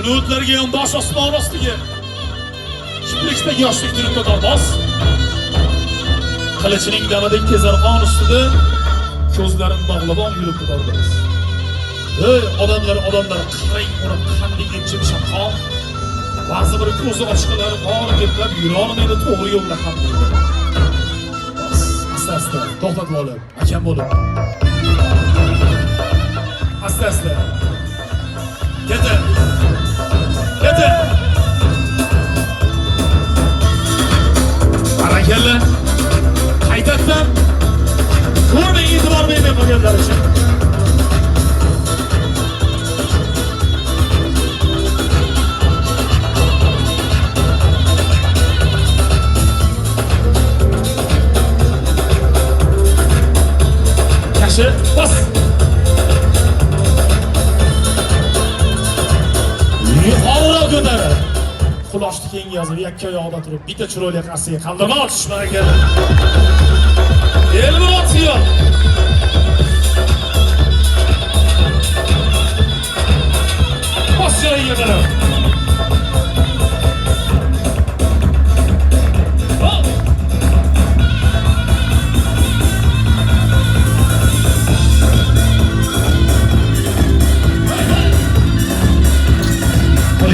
Bulutlarga yondosh osmon ostiga Shiplikda yoshlik turibdi darboz Qilichining damidek tezarqon ustida ko'zlarim bog'labon yuribdi darboz Ey odamlar qarang uni qanday echib shaqon Ba'zi bir ko'zi ochiqlari bor geplab yurolmaydi to'g'ri yo'lda ham Asta to'xtatib olib akam bo'lib Asta Kete Barakalla Qaytatdan Ko'rmay e'tibor bermay qolganlar uchun Yaxshi, bas Yuqoriroq ko'tarib Quloshni keng yozib yakka oyog'ida turib bitta chiroyli qassiga qaldirma otishmar ekan. El bilan